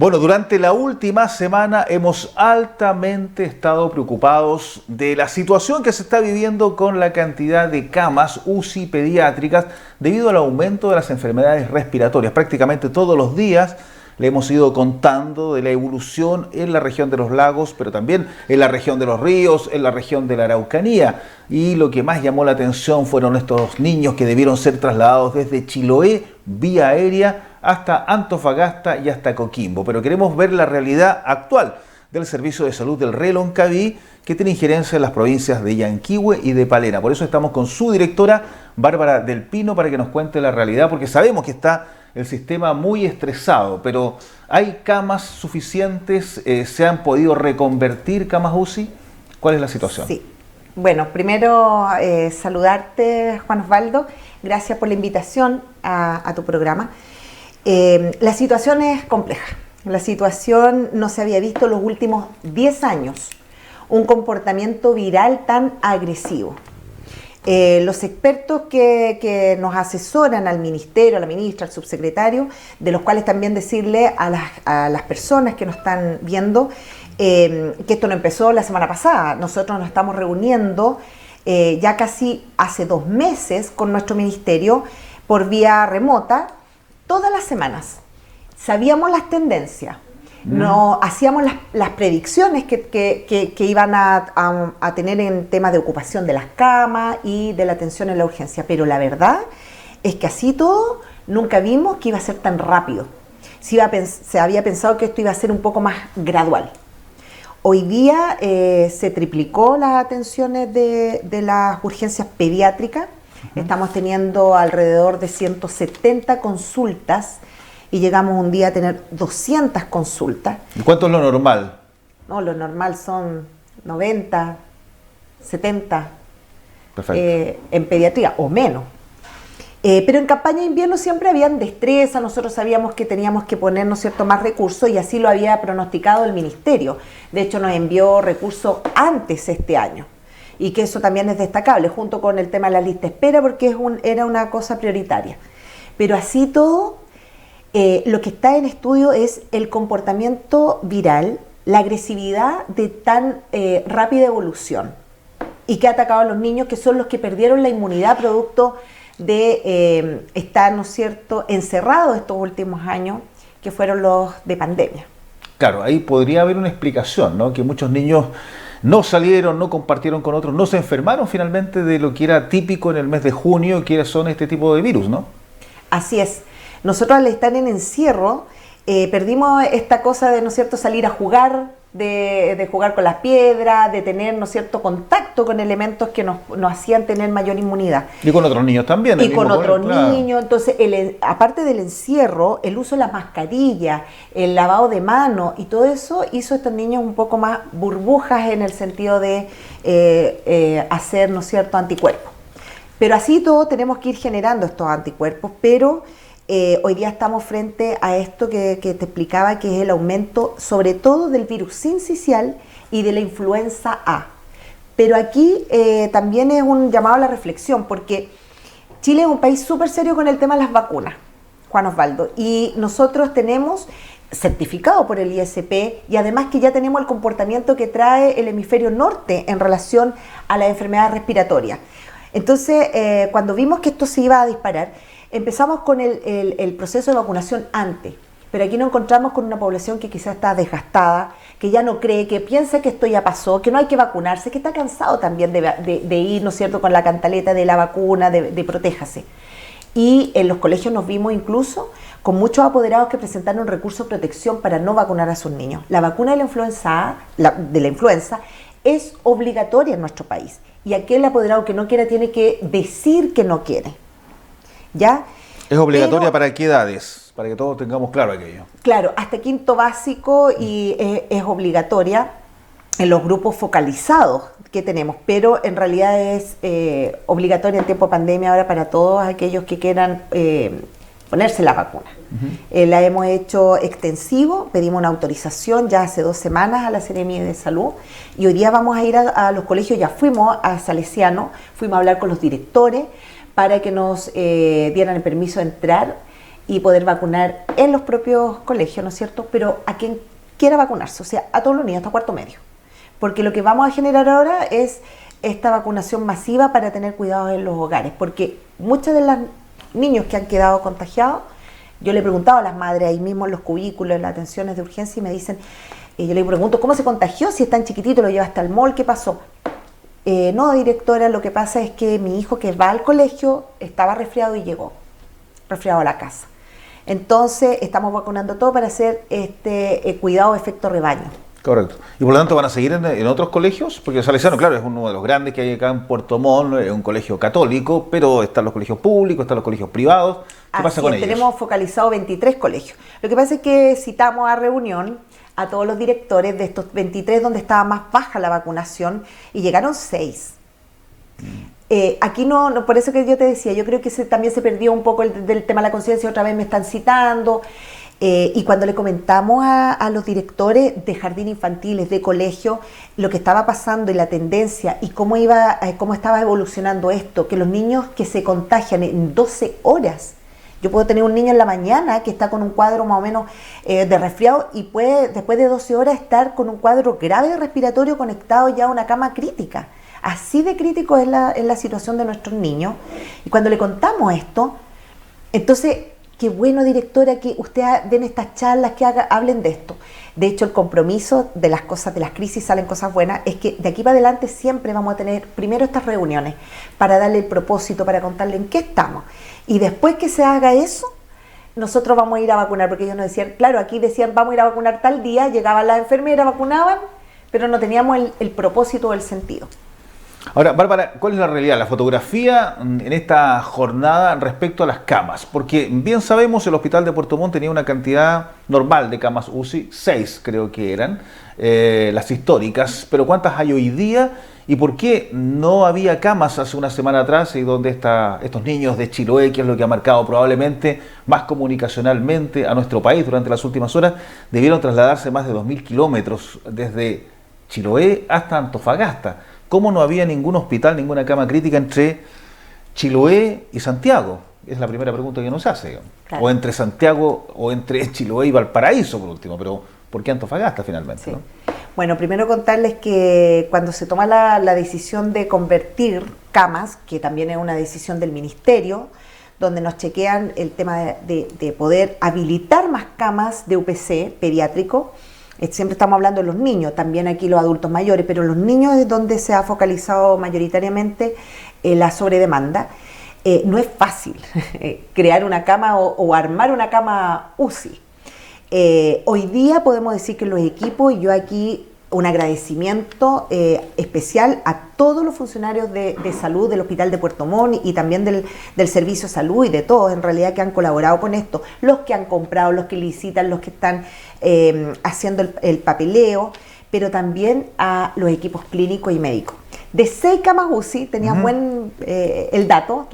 Bueno, durante la última semana hemos altamente estado preocupados de la situación que se está viviendo con la cantidad de camas UCI pediátricas debido al aumento de las enfermedades respiratorias. Prácticamente todos los días le hemos ido contando de la evolución en la región de los lagos, pero también en la región de los ríos, en la región de la Araucanía. Y lo que más llamó la atención fueron estos niños que debieron ser trasladados desde Chiloé vía aérea hasta Antofagasta y hasta Coquimbo. Pero queremos ver la realidad actual del Servicio de Salud del Reloncaví, que tiene injerencia en las provincias de Yanquihue y de Palena. Por eso estamos con su directora, Bárbara del Pino, para que nos cuente la realidad, porque sabemos que está el sistema muy estresado, pero ¿hay camas suficientes? ¿Se han podido reconvertir camas UCI? ¿Cuál es la situación? Sí. Bueno, primero saludarte, Juan Osvaldo. Gracias por la invitación a tu programa. La situación es compleja. La situación no se había visto en los últimos 10 años. Un comportamiento viral tan agresivo. Los expertos que nos asesoran al ministerio, a la ministra, al subsecretario, de los cuales también decirle a las personas que nos están viendo que esto no empezó la semana pasada. Nosotros nos estamos reuniendo ya casi hace 2 meses con nuestro ministerio por vía remota todas las semanas. Sabíamos las tendencias. No hacíamos las predicciones que iban a tener en temas de ocupación de las camas y de la atención en la urgencia, pero la verdad es que así todo nunca vimos que iba a ser tan rápido. Se había pensado que esto iba a ser un poco más gradual. Hoy día se triplicó las atenciones de las urgencias pediátricas. Estamos teniendo alrededor de 170 consultas y llegamos un día a tener 200 consultas. ¿Y cuánto es lo normal? No, lo normal son 90, 70 en pediatría o menos. Pero en campaña de invierno siempre habían destreza, nosotros sabíamos que teníamos que poner, ¿no es cierto?, más recursos y así lo había pronosticado el ministerio. De hecho, nos envió recursos antes este año y que eso también es destacable, junto con el tema de la lista de espera, porque era una cosa prioritaria. Pero así todo, lo que está en estudio es el comportamiento viral, la agresividad de tan rápida evolución y que ha atacado a los niños, que son los que perdieron la inmunidad producto de estar, ¿no es cierto?, encerrados estos últimos años, que fueron los de pandemia. Claro, ahí podría haber una explicación, ¿no? Que muchos niños no salieron, no compartieron con otros, no se enfermaron finalmente de lo que era típico en el mes de junio, que son este tipo de virus, ¿no? Así es. Nosotros al estar en encierro perdimos esta cosa de, ¿no es cierto?, salir a jugar, de jugar con las piedras, de tener, ¿no es cierto?, contacto con elementos que nos hacían tener mayor inmunidad. Y con otros niños también. Y con otros niños. Entonces, aparte del encierro, el uso de las mascarillas, el lavado de manos y todo eso hizo a estos niños un poco más burbujas en el sentido de hacer, ¿no es cierto?, anticuerpos. Pero así todo tenemos que ir generando estos anticuerpos, pero hoy día estamos frente a esto que te explicaba, que es el aumento sobre todo del virus sincicial y de la influenza A. Pero aquí también es un llamado a la reflexión, porque Chile es un país súper serio con el tema de las vacunas, Juan Osvaldo, y nosotros tenemos certificado por el ISP y además que ya tenemos el comportamiento que trae el hemisferio norte en relación a las enfermedades respiratorias. Entonces, cuando vimos que esto se iba a disparar, empezamos con el proceso de vacunación antes, pero aquí nos encontramos con una población que quizás está desgastada, que ya no cree, que piensa que esto ya pasó, que no hay que vacunarse, que está cansado también de ir, ¿no es cierto?, con la cantaleta de la vacuna, de protéjase. Y en los colegios nos vimos incluso con muchos apoderados que presentaron recursos de protección para no vacunar a sus niños. La vacuna de la influenza es obligatoria en nuestro país y aquel apoderado que no quiera tiene que decir que no quiere. ¿Ya? ¿Es obligatoria para qué edades? Para que todos tengamos claro aquello. Claro, hasta quinto básico y es obligatoria en los grupos focalizados que tenemos, pero en realidad es obligatoria en tiempo de pandemia ahora para todos aquellos que quieran ponerse la vacuna. La hemos hecho extensivo, pedimos una autorización ya hace 2 semanas a la Seremi de Salud y hoy día vamos a ir a los colegios, ya fuimos a Salesiano, fuimos a hablar con los directores para que nos dieran el permiso de entrar y poder vacunar en los propios colegios, ¿no es cierto? Pero a quien quiera vacunarse, o sea, a todos los niños, hasta cuarto medio. Porque lo que vamos a generar ahora es esta vacunación masiva para tener cuidados en los hogares, porque muchos de los niños que han quedado contagiados, yo le he preguntado a las madres ahí mismo en los cubículos, en las atenciones de urgencia, y me dicen, yo le pregunto, ¿cómo se contagió? Si es tan chiquitito, lo lleva hasta el mall, ¿qué pasó? No, directora, lo que pasa es que mi hijo que va al colegio estaba resfriado y llegó resfriado a la casa. Entonces, estamos vacunando todo para hacer este cuidado efecto rebaño. Correcto. Y por lo tanto, ¿van a seguir en otros colegios? Porque Salesiano, claro, es uno de los grandes que hay acá en Puerto Montt, es un colegio católico, pero están los colegios públicos, están los colegios privados. ¿Qué pasa con ellos? Tenemos focalizado 23 colegios. Lo que pasa es que citamos a reunión a todos los directores de estos 23 donde estaba más baja la vacunación y llegaron 6. Aquí no, por eso que yo te decía, yo creo que también se perdió un poco del tema de la conciencia, otra vez me están citando. Y cuando le comentamos a los directores de jardín infantiles, de colegio, lo que estaba pasando y la tendencia y cómo estaba evolucionando esto, que los niños que se contagian en 12 horas, yo puedo tener un niño en la mañana que está con un cuadro más o menos de resfriado y puede después de 12 horas estar con un cuadro grave de respiratorio conectado ya a una cama crítica. Así de crítico es la situación de nuestros niños. Y cuando le contamos esto, entonces... Qué bueno, directora, que ustedes den estas charlas, que hablen de esto. De hecho, el compromiso de las cosas, de las crisis salen cosas buenas, es que de aquí para adelante siempre vamos a tener primero estas reuniones para darle el propósito, para contarle en qué estamos. Y después que se haga eso, nosotros vamos a ir a vacunar, porque ellos nos decían, claro, aquí decían vamos a ir a vacunar tal día, llegaban las enfermeras, vacunaban, pero no teníamos el propósito o el sentido. Ahora, Bárbara, ¿cuál es la realidad, la fotografía en esta jornada respecto a las camas? Porque bien sabemos, el Hospital de Puerto Montt tenía una cantidad normal de camas UCI, 6 creo que eran, las históricas, pero ¿cuántas hay hoy día? ¿Y por qué no había camas hace una semana atrás y donde estos niños de Chiloé, que es lo que ha marcado probablemente más comunicacionalmente a nuestro país durante las últimas horas, debieron trasladarse más de 2.000 kilómetros desde Chiloé hasta Antofagasta? ¿Cómo no había ningún hospital, ninguna cama crítica entre Chiloé y Santiago? Es la primera pregunta que nos hace. Claro. O entre Santiago, o entre Chiloé y Valparaíso, por último. Pero ¿por qué Antofagasta finalmente? Sí. ¿No? Bueno, primero contarles que cuando se toma la decisión de convertir camas, que también es una decisión del Ministerio, donde nos chequean el tema de poder habilitar más camas de UPC pediátrico. Siempre estamos hablando de los niños, también aquí los adultos mayores, pero los niños es donde se ha focalizado mayoritariamente la sobredemanda. No es fácil crear una cama o armar una cama UCI. Hoy día podemos decir que los equipos, y yo aquí un agradecimiento especial a todos los funcionarios de salud del Hospital de Puerto Montt y también del Servicio de Salud y de todos en realidad que han colaborado con esto, los que han comprado, los que licitan, los que están haciendo el papeleo, pero también a los equipos clínicos y médicos. De 6 camas UCI, tenían buen el dato,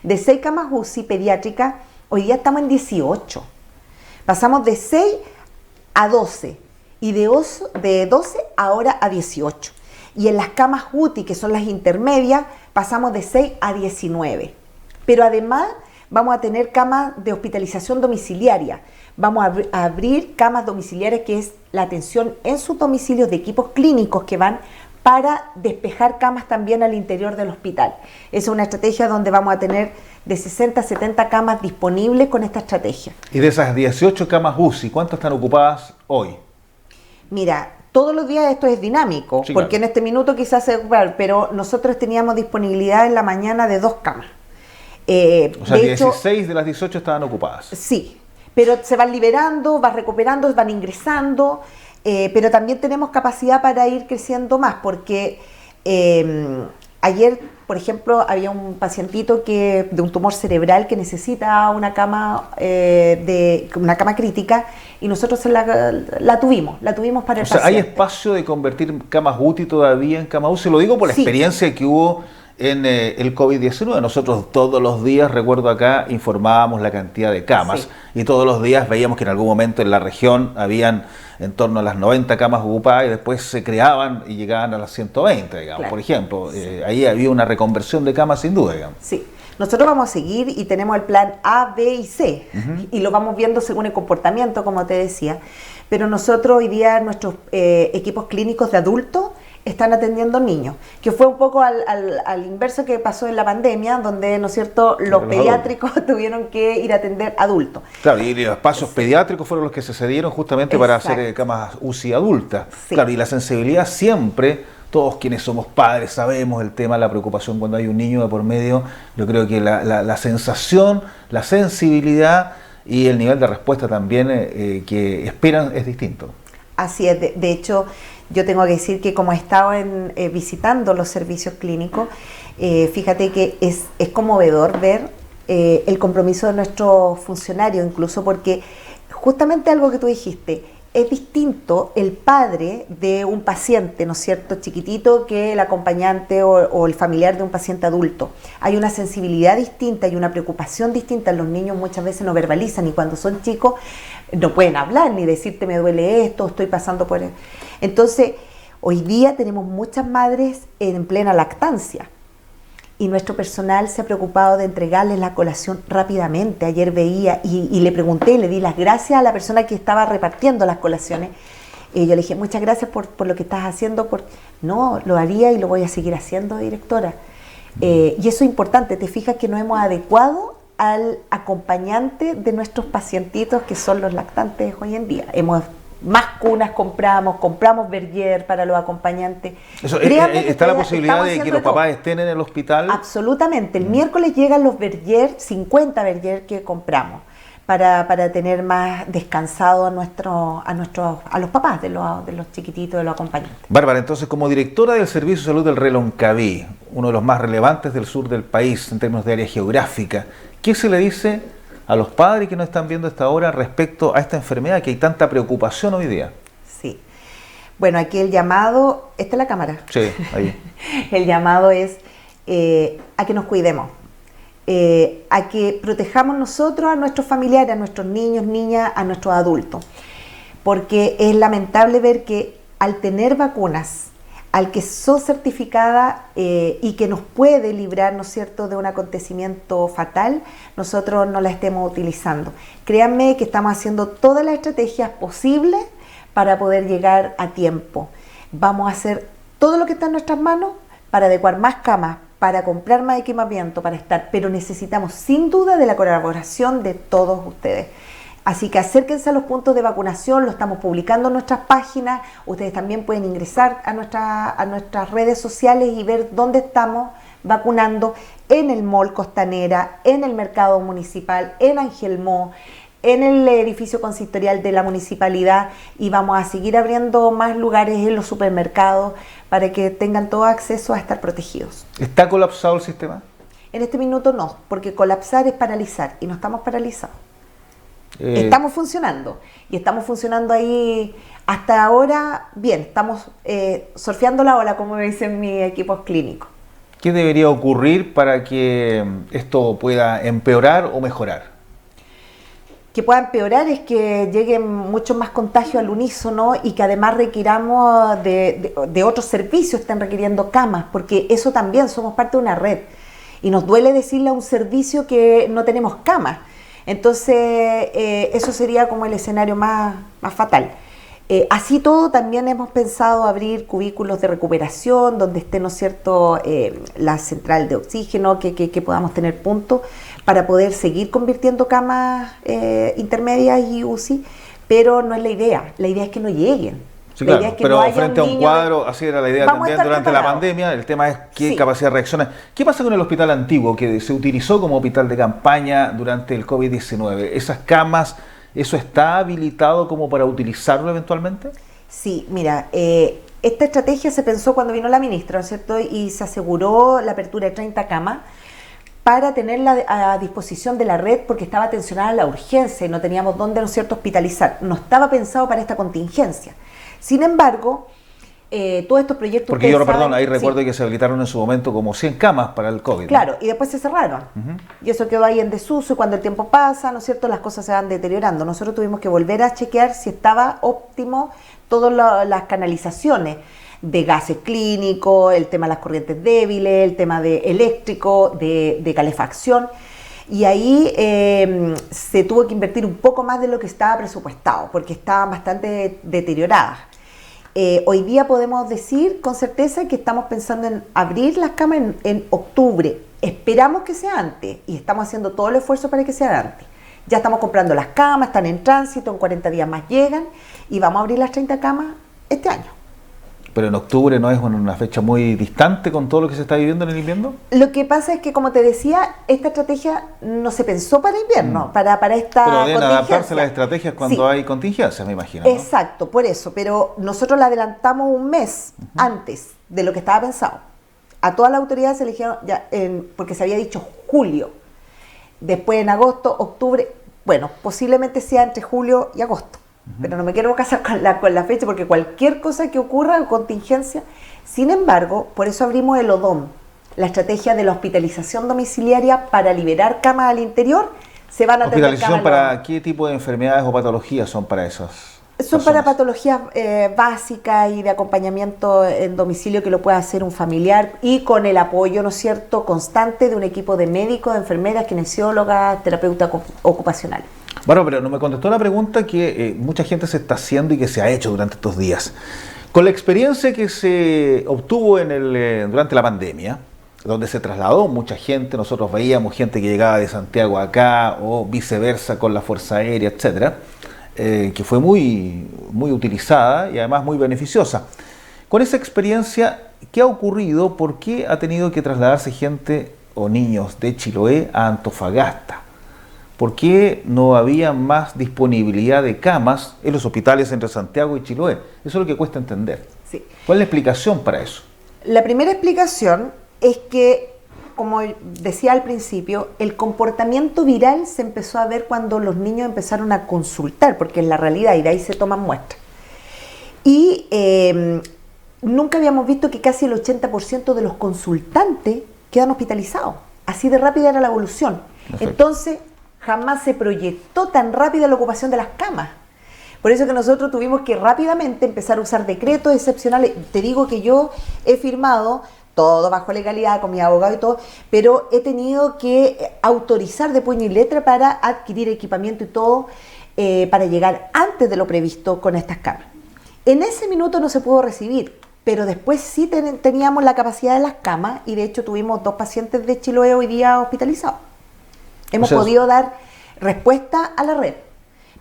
de 6 camas UCI pediátricas, hoy día estamos en 18. Pasamos de 6 a 12. Y de 12 ahora a 18. Y en las camas UTI, que son las intermedias, pasamos de 6 a 19. Pero además vamos a tener camas de hospitalización domiciliaria. Vamos a abrir camas domiciliarias, que es la atención en sus domicilios de equipos clínicos que van para despejar camas también al interior del hospital. Esa es una estrategia donde vamos a tener de 60 a 70 camas disponibles con esta estrategia. Y de esas 18 camas UCI, ¿cuántas están ocupadas hoy? Mira, todos los días esto es dinámico, sí, porque claro, en este minuto quizás se ocupar, pero nosotros teníamos disponibilidad en la mañana de 2 camas. O sea, 16 de las 18 estaban ocupadas. Sí, pero se van liberando, van recuperando, van ingresando, pero también tenemos capacidad para ir creciendo más, porque ayer, por ejemplo, había un pacientito de un tumor cerebral que necesita una cama crítica, y nosotros la tuvimos para el paciente. ¿Hay espacio de convertir camas UTI todavía en camas UCI? Lo digo por la experiencia que hubo en el COVID-19. Nosotros todos los días, recuerdo acá, informábamos la cantidad de camas, y todos los días veíamos que en algún momento en la región habían en torno a las 90 camas ocupadas y después se creaban y llegaban a las 120, digamos, claro, por ejemplo. Ahí había una reconversión de camas sin duda, digamos. Sí. Nosotros vamos a seguir y tenemos el plan A, B y C, y lo vamos viendo según el comportamiento, como te decía. Pero nosotros hoy día, nuestros equipos clínicos de adultos están atendiendo niños, que fue un poco al inverso que pasó en la pandemia, donde, ¿no es cierto?, los pediátricos tuvieron que ir a atender adultos. Claro, y los espacios pediátricos fueron los que se cedieron justamente para hacer camas UCI adultas. Sí. Claro, y la sensibilidad siempre, todos quienes somos padres sabemos el tema, la preocupación cuando hay un niño de por medio. Yo creo que la sensación, la sensibilidad y el nivel de respuesta también que esperan es distinto. Así es, de hecho, yo tengo que decir que como he estado visitando los servicios clínicos, fíjate que es conmovedor ver el compromiso de nuestros funcionarios, incluso porque justamente algo que tú dijiste, es distinto el padre de un paciente, ¿no es cierto?, chiquitito, que el acompañante o el familiar de un paciente adulto. Hay una sensibilidad distinta y una preocupación distinta. Los niños muchas veces no verbalizan y cuando son chicos no pueden hablar ni decirte me duele esto, estoy pasando por... Entonces, hoy día tenemos muchas madres en plena lactancia y nuestro personal se ha preocupado de entregarles la colación rápidamente. Ayer veía y le pregunté, le di las gracias a la persona que estaba repartiendo las colaciones. Yo le dije, muchas gracias por lo que estás haciendo. No, lo haría y lo voy a seguir haciendo, directora. Y eso es importante, te fijas que nos hemos adecuado al acompañante de nuestros pacientitos que son los lactantes hoy en día. Más cunas compramos Berger para los acompañantes. ¿Está la posibilidad de que los papás estén en el hospital? Absolutamente. El miércoles llegan los Berger, 50 Berger que compramos, para tener más descansado a los papás de los chiquititos, de los acompañantes. Bárbara, entonces como directora del Servicio de Salud del Reloncaví, uno de los más relevantes del sur del país en términos de área geográfica, ¿qué se le dice a los padres que nos están viendo a esta hora respecto a esta enfermedad que hay tanta preocupación hoy día? Sí. Bueno, aquí el llamado, ¿esta es la cámara? Sí, ahí. El llamado es a que nos cuidemos, a que protejamos nosotros a nuestros familiares, a nuestros niños, niñas, a nuestros adultos. Porque es lamentable ver que al tener vacunas, al que son certificadas y que nos puede librar, ¿no es cierto?, de un acontecimiento fatal, nosotros no la estemos utilizando. Créanme que estamos haciendo todas las estrategias posibles para poder llegar a tiempo. Vamos a hacer todo lo que está en nuestras manos para adecuar más camas, para comprar más equipamiento, para estar, pero necesitamos sin duda de la colaboración de todos ustedes. Así que acérquense a los puntos de vacunación, lo estamos publicando en nuestras páginas. Ustedes también pueden ingresar a nuestras redes sociales y ver dónde estamos vacunando en el Mall Costanera, en el Mercado Municipal, en Angelmó, en el edificio consistorial de la municipalidad, y vamos a seguir abriendo más lugares en los supermercados para que tengan todo acceso a estar protegidos. ¿Está colapsado el sistema? En este minuto no, porque colapsar es paralizar y no estamos paralizados. Estamos funcionando y estamos funcionando ahí hasta ahora bien, estamos surfeando la ola, como dicen mis equipos clínicos. ¿Qué debería ocurrir para que esto pueda empeorar o mejorar? Que pueda empeorar es que lleguen muchos más contagios al unísono y que además requiramos de otros servicios, estén requiriendo camas, porque eso también somos parte de una red y nos duele decirle a un servicio que no tenemos camas. Entonces, eso sería como el escenario más fatal. Así todo, también hemos pensado abrir cubículos de recuperación, donde esté, ¿no es cierto?, la central de oxígeno, que podamos tener puntos para poder seguir convirtiendo camas intermedias y UCI, pero no es la idea es que no lleguen. Sí, claro, es que pero no frente a un cuadro, así era la idea también durante la pandemia, el tema es qué capacidad de reacción. ¿Qué pasa con el hospital antiguo que se utilizó como hospital de campaña durante el COVID-19? ¿Esas camas, eso está habilitado como para utilizarlo eventualmente? Sí, mira, esta estrategia se pensó cuando vino la ministra, ¿no es cierto? Y se aseguró la apertura de 30 camas para tenerla a disposición de la red, porque estaba tensionada la urgencia y no teníamos dónde, ¿no es cierto?, hospitalizar. No estaba pensado para esta contingencia. Sin embargo, todos estos proyectos... Porque perdón, ahí recuerdo que se habilitaron en su momento como 100 camas para el COVID. Claro, ¿no? Y después se cerraron. Y eso quedó ahí en desuso y cuando el tiempo pasa, ¿no es cierto?, las cosas se van deteriorando. Nosotros tuvimos que volver a chequear si estaba óptimo todas las canalizaciones de gases clínicos, el tema de las corrientes débiles, el tema de eléctrico, de calefacción. Y ahí se tuvo que invertir un poco más de lo que estaba presupuestado, porque estaban bastante deterioradas. Hoy día podemos decir con certeza que estamos pensando en abrir las camas en octubre. Esperamos que sea antes y estamos haciendo todo el esfuerzo para que sea antes. Ya estamos comprando las camas, están en tránsito, en 40 días más llegan y vamos a abrir las 30 camas este año. Pero en octubre no es una fecha muy distante con todo lo que se está viviendo en el invierno. Lo que pasa es que, como te decía, esta estrategia no se pensó para invierno, para esta Pero deben contingencia. adaptarse a las estrategias cuando hay contingencias, me imagino, ¿no? Exacto, por eso. Pero nosotros la adelantamos un mes antes de lo que estaba pensado. A todas las autoridades se eligieron, porque se había dicho julio. Después en agosto, octubre, bueno, posiblemente sea entre julio y agosto. Pero no me quiero casar con la fecha porque cualquier cosa que ocurra o contingencia. Sin embargo, por eso abrimos el ODOM, la estrategia de la hospitalización domiciliaria para liberar camas al interior. Se van a atender ¿Hospitalización para qué tipo de enfermedades o patologías son para esas? Son para patologías básicas y de acompañamiento en domicilio que lo pueda hacer un familiar y con el apoyo, ¿no es cierto?, constante de un equipo de médicos, de enfermeras, kinesiólogas, terapeutas ocupacionales. Bueno, pero no me contestó la pregunta que mucha gente se está haciendo y que se ha hecho durante estos días. Con la experiencia que se obtuvo durante la pandemia, donde se trasladó mucha gente, nosotros veíamos gente que llegaba de Santiago acá o viceversa con la Fuerza Aérea, etcétera, que fue muy utilizada y además muy beneficiosa. Con esa experiencia, ¿qué ha ocurrido? ¿Por qué ha tenido que trasladarse gente o niños de Chiloé a Antofagasta? ¿Por qué no había más disponibilidad de camas en los hospitales entre Santiago y Chiloé? Eso es lo que cuesta entender. Sí. ¿Cuál es la explicación para eso? La primera explicación es que, como decía al principio, el comportamiento viral se empezó a ver cuando los niños empezaron a consultar, porque es la realidad y de ahí se toman muestras. Y nunca habíamos visto que casi el 80% de los consultantes quedan hospitalizados. Así de rápida era la evolución. Perfecto. Entonces, jamás se proyectó tan rápida la ocupación de las camas. Por eso que nosotros tuvimos que rápidamente empezar a usar decretos excepcionales. Te digo que yo he firmado todo bajo legalidad con mi abogado y todo, pero he tenido que autorizar de puño y letra para adquirir equipamiento y todo para llegar antes de lo previsto con estas camas. En ese minuto no se pudo recibir, pero después sí teníamos la capacidad de las camas y de hecho tuvimos 2 pacientes de Chiloé hoy día hospitalizados. Hemos podido dar respuesta a la red,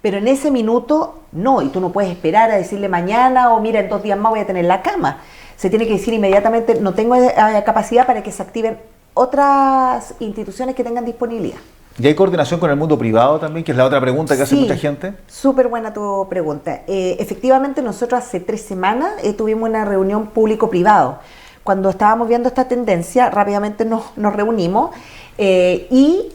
pero en ese minuto no, y tú no puedes esperar a decirle mañana o mira, en 2 días más voy a tener la cama. Se tiene que decir inmediatamente, no tengo capacidad para que se activen otras instituciones que tengan disponibilidad. ¿Y hay coordinación con el mundo privado también, que es la otra pregunta que hace mucha gente? Súper buena tu pregunta. Efectivamente, nosotros hace 3 semanas tuvimos una reunión público-privado. Cuando estábamos viendo esta tendencia, rápidamente nos reunimos y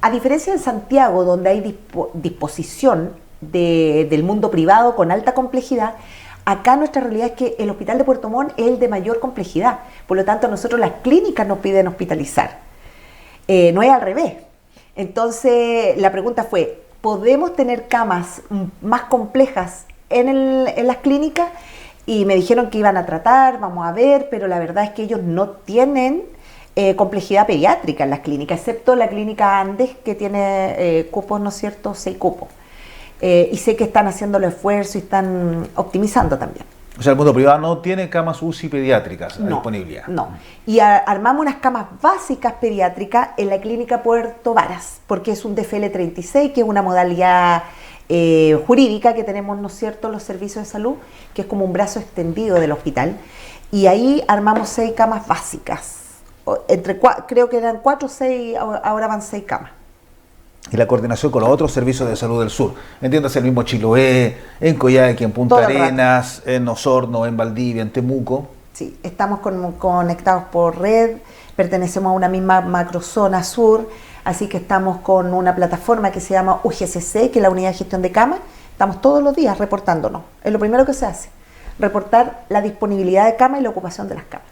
a diferencia de Santiago, donde hay disposición del mundo privado con alta complejidad, acá nuestra realidad es que el hospital de Puerto Montt es el de mayor complejidad. Por lo tanto, nosotros las clínicas nos piden hospitalizar. No es al revés. Entonces, la pregunta fue, ¿podemos tener camas más complejas en las clínicas? Y me dijeron que iban a tratar, vamos a ver, pero la verdad es que ellos no tienen complejidad pediátrica en las clínicas, excepto la clínica Andes, que tiene cupos, ¿no es cierto?, 6 cupos. Y sé que están haciendo el esfuerzo y están optimizando también. O sea, el mundo privado no tiene camas UCI pediátricas a disponibilidad. No, y armamos unas camas básicas pediátricas en la clínica Puerto Varas, porque es un DFL 36, que es una modalidad jurídica que tenemos, ¿no es cierto?, los servicios de salud, que es como un brazo extendido del hospital. Y ahí armamos 6 camas básicas. Creo que eran 4 o 6, ahora van 6 camas. Y la coordinación con los otros servicios de salud del sur, entiéndase el mismo Chiloé, en Coyhaique, en Punta Arenas, en Osorno, en Valdivia, en Temuco. Sí, estamos conectados por red, pertenecemos a una misma macrozona sur, así que estamos con una plataforma que se llama UGCC, que es la Unidad de Gestión de Camas. Estamos todos los días reportándonos, es lo primero que se hace. reportar la disponibilidad de camas y la ocupación de las camas.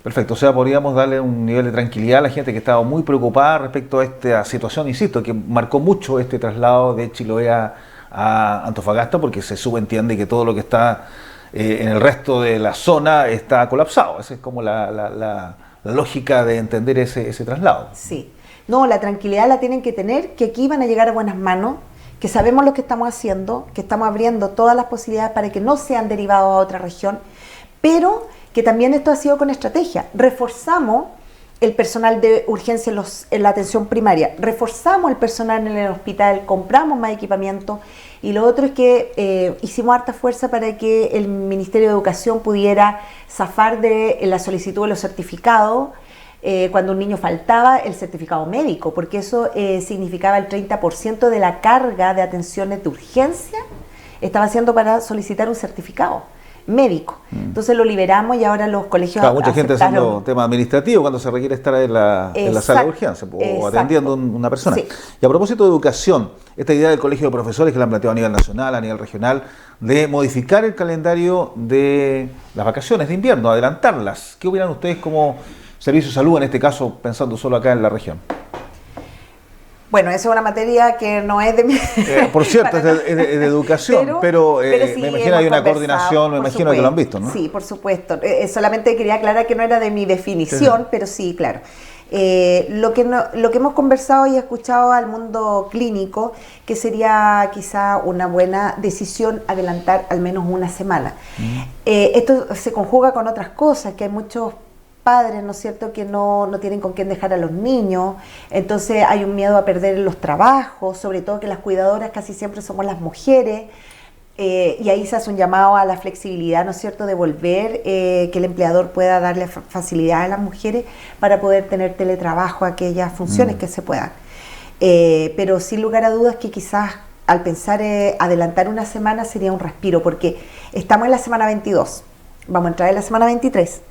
Perfecto, o sea, podríamos darle un nivel de tranquilidad a la gente que estaba muy preocupada respecto a esta situación, insisto, que marcó mucho este traslado de Chiloé a Antofagasta, porque se subentiende que todo lo que está en el resto de la zona está colapsado. Esa es como la lógica de entender ese traslado. Sí, no, la tranquilidad la tienen que tener, que aquí van a llegar a buenas manos, que sabemos lo que estamos haciendo, que estamos abriendo todas las posibilidades para que no sean derivados a otra región, pero que también esto ha sido con estrategia. Reforzamos el personal de urgencia en la atención primaria, reforzamos el personal en el hospital, compramos más equipamiento, y lo otro es que hicimos harta fuerza para que el Ministerio de Educación pudiera zafar de la solicitud de los certificados cuando un niño faltaba, el certificado médico, porque eso significaba el 30% de la carga de atenciones de urgencia estaba haciendo para solicitar un certificado médico. Entonces lo liberamos y ahora los colegios mucha gente haciendo tema administrativo cuando se requiere estar en la sala de urgencia o atendiendo a una persona. Sí. Y a propósito de educación, esta idea del Colegio de Profesores que la han planteado a nivel nacional, a nivel regional, de modificar el calendario de las vacaciones de invierno, adelantarlas. ¿Qué opinan ustedes como Servicio de Salud, en este caso, pensando solo acá en la región? Bueno, eso es una materia que no es de mi... por cierto, es de educación, pero sí, me imagino hay una coordinación, me imagino que lo han visto, ¿no? Sí, por supuesto. Solamente quería aclarar que no era de mi definición, sí. Pero sí, claro. Lo que hemos conversado y escuchado al mundo clínico, que sería quizá una buena decisión adelantar al menos una semana. Esto se conjuga con otras cosas, que hay muchos padres, ¿no es cierto?, que no tienen con quién dejar a los niños, entonces hay un miedo a perder los trabajos, sobre todo que las cuidadoras casi siempre somos las mujeres, y ahí se hace un llamado a la flexibilidad, ¿no es cierto?, de volver, que el empleador pueda darle facilidad a las mujeres para poder tener teletrabajo, aquellas funciones que se puedan. Pero sin lugar a dudas que quizás al pensar adelantar una semana sería un respiro, porque estamos en la semana 22, vamos a entrar en la semana 23,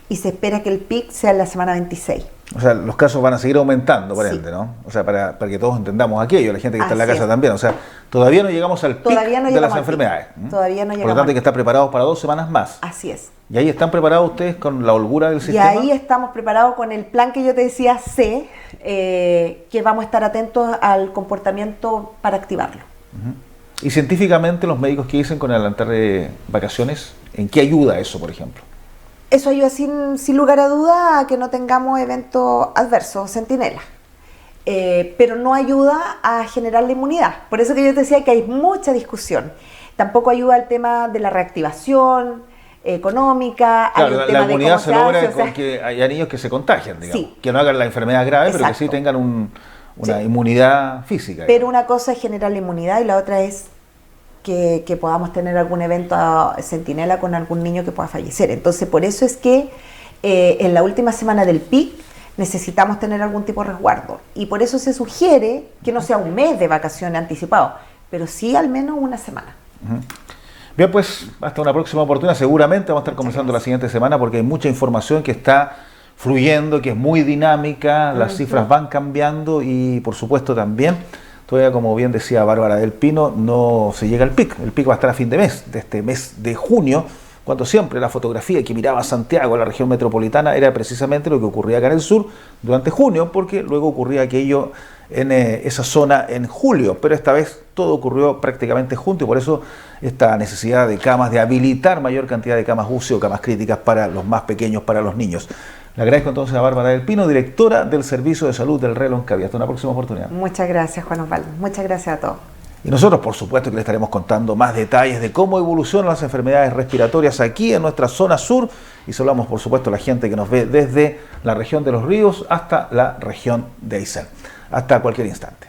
y se espera que el pic sea en la semana 26. O sea, los casos van a seguir aumentando, por ende, ¿no? O sea, para que todos entendamos aquello, la gente que está en la casa también. O sea, todavía no llegamos al pic de las enfermedades. Todavía no llegamos. Por lo tanto, hay que estar preparados para 2 semanas más. Así es. ¿Y ahí están preparados ustedes con la holgura del sistema? Y ahí estamos preparados con el plan que yo te decía, que vamos a estar atentos al comportamiento para activarlo. Y científicamente, los médicos que dicen con adelantar vacaciones, ¿en qué ayuda eso, por ejemplo? Eso ayuda sin lugar a duda a que no tengamos eventos adversos, centinelas. Pero no ayuda a generar la inmunidad. Por eso que yo te decía que hay mucha discusión. Tampoco ayuda al tema de la reactivación económica. Claro, al tema la inmunidad se logra con con que haya niños que se contagian, digamos. Sí. Que no hagan la enfermedad grave, Exacto. pero que sí tengan una inmunidad física. Pero una cosa es generar la inmunidad y la otra es que podamos tener algún evento centinela con algún niño que pueda fallecer. Entonces, por eso es que en la última semana del PIC necesitamos tener algún tipo de resguardo. Y por eso se sugiere que no sea un mes de vacaciones anticipado, pero sí al menos una semana. Bien, pues hasta una próxima oportunidad. Seguramente vamos a estar conversando la siguiente semana porque hay mucha información que está fluyendo, que es muy dinámica, las cifras van cambiando y por supuesto también todavía, como bien decía Bárbara del Pino, no se llega al pic. El pic va a estar a fin de este mes de junio, cuando siempre la fotografía que miraba Santiago, la región metropolitana, era precisamente lo que ocurría acá en el sur durante junio, porque luego ocurría aquello en esa zona en julio, pero esta vez todo ocurrió prácticamente junto y por eso esta necesidad de camas, de habilitar mayor cantidad de camas UCI o camas críticas para los más pequeños, para los niños. Le agradezco entonces a Bárbara del Pino, directora del Servicio de Salud del RE Loncaví. Hasta una próxima oportunidad. Muchas gracias, Juan Osvaldo. Muchas gracias a todos. Y nosotros, por supuesto, que le estaremos contando más detalles de cómo evolucionan las enfermedades respiratorias aquí en nuestra zona sur. Y saludamos, por supuesto, a la gente que nos ve desde la región de Los Ríos hasta la región de Aysén. Hasta cualquier instante.